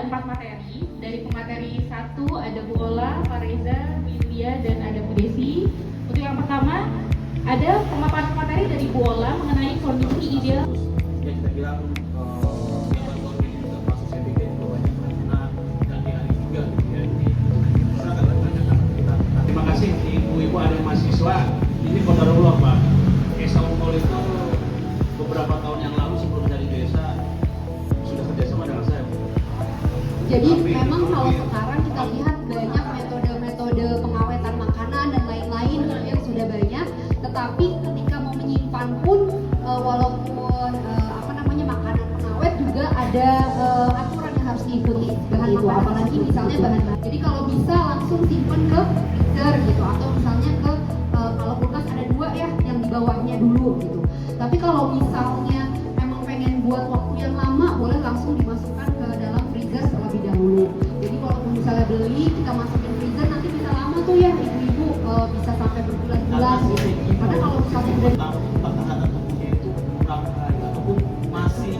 4 materi. Dari pemateri 1 ada Bu Ola, Pak Reza, Bu Yulia, dan ada Bu Desi. Untuk yang pertama, ada pemaparan materi dari Bu Ola mengenai kondisi ideal. Ya kita bilang yang ini juga proses CBG juga banyak perkenan dan di hari juga gitu ya. Jadi silakan tanyakan kita. Terima kasih ibu-ibu ada mahasiswa. Ini qadarullah Pak. Esa Unggul itu beberapa tahun yang lalu sebelum dari desa sudah kerjasama dengan saya. Jadi memang kalau sekarang kita lihat banyak metode-metode pengawetan makanan dan lain-lain yang sudah banyak, tetapi ketika mau menyimpan pun walaupun makanan pengawet juga ada aturan yang harus diikuti bahan itu, apalagi misalnya bahan-bahan. Jadi kalau bisa langsung simpan ke freezer gitu, atau misalnya ke kalau kulkas ada 2 ya yang di bawahnya dulu gitu. Tapi kalau misalnya memang pengen buat waktu yang lama, boleh langsung dimasukkan ke dalam freezer terlebih dahulu. Jadi kalau misalnya beli kita masukin freezer nanti bisa lama tuh ya ibu-ibu, bisa sampai berbulan-bulan gitu. Karena kalau misalnya udah pertahanan tubuhnya itu kurang baik ataupun masih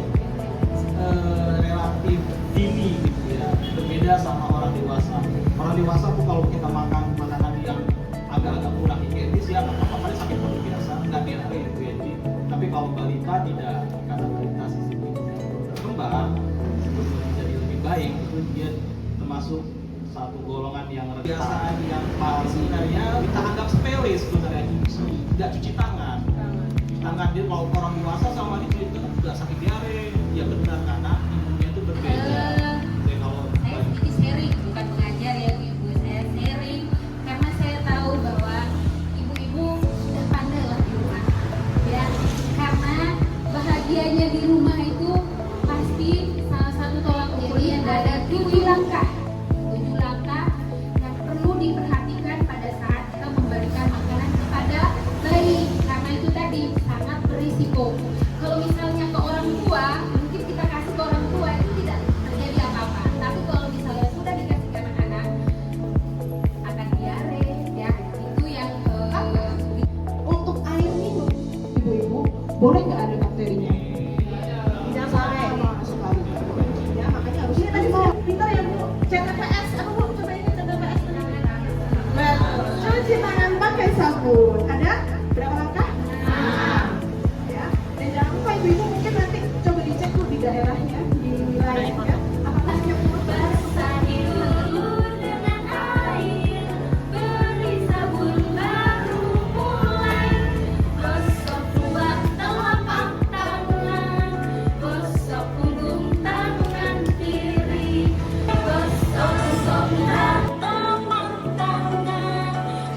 relatif dini gitu ya, berbeda sama orang dewasa. Orang dewasa tuh kalau kita makan makanan yang agak-agak kurang higienis ya nggak apa-apa, sakit perut biasa, nggak diare gitu ya. Tapi kalau balita tidak, karena balita sistem berkembang sebelum menjadi lebih baik itu dia termasuk satu golongan yang kebiasaan yang paling sebenarnya kita anggap sepele sebenarnya, tidak cuci tangan. Tangan dia kalau orang dewasa sama itu nggak sakit diare, ya benar karena imunnya itu berbeda. Jadi kalau Saya ini sharing, bukan mengajar ya ibu, saya sharing karena saya tahu bahwa ibu-ibu sudah pandai lah di rumah ya, karena bahagianya di rumah itu pasti salah satu tolak ukur yang ada 7 langkah yang perlu diperhatikan pada saat kita memberikan makanan kepada bayi, karena itu tadi sangat berisiko. Kalau misalnya ke orang tua, mungkin kita kasih ke orang tua itu tidak terjadi apa-apa, tapi kalau misalnya sudah dikasih ke anak-anak akan diare ya, itu yang untuk air minum ibu-ibu boleh nggak ada bakterinya? Tidak boleh sekali. ya, makanya harus ini tadi saya pintar ya Bu, CTPS apa Bu, coba ini CTPS cuci tangan pakai sabun. Ada berapa langkah? 6 ya, dan jangan lupa ibu-ibu mungkin nanti coba dicek tuh di daerahnya, di wilayahnya apakah nyemur basahi dulu dengan air, beri sabun baru mulai, gosok 2 telapak tangan, gosok punggung tangan kiri, gosok tangan,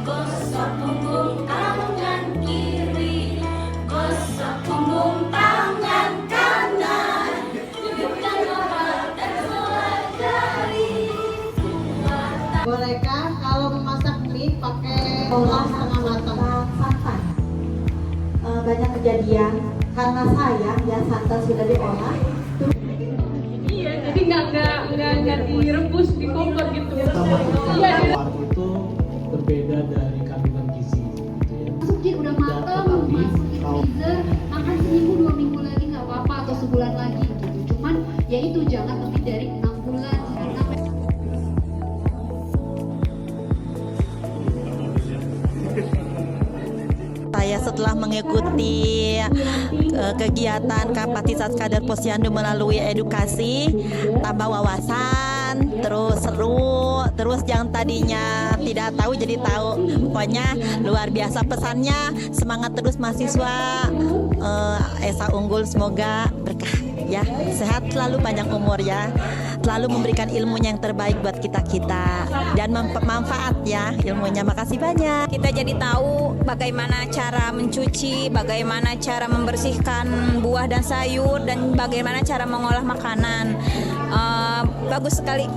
gosok punggung tangan kiri, gosok punggung tangan kanan, bukan orang dan pelajari. Bolehkah kalau memasak mie pakai olah setengah matang? Santan. Banyak kejadian karena saya ya santan sudah diolah. Iya, jadi nggak direbus di kompor gitu. Iya. waktu itu berbeda dari kandungan gizi gitu ya. Masukin udah mateng, masukin freezer, makan seminggu 2 minggu lagi nggak apa-apa, atau sebulan lagi gitu. Cuman ya itu jangan lebih dari 6 bulan karena Saya setelah mengikuti kegiatan kapasitas kader Posyandu melalui edukasi, tambah wawasan, terus seru, terus yang tadinya tidak tahu jadi tahu. Pokoknya luar biasa pesannya, semangat terus mahasiswa. Esa Unggul semoga berkah ya, sehat selalu, panjang umur ya, selalu memberikan ilmunya yang terbaik buat kita-kita dan manfaat ya ilmunya. Makasih banyak. Kita jadi tahu bagaimana cara mencuci, bagaimana cara membersihkan buah dan sayur, dan bagaimana cara mengolah makanan. Bagus sekali.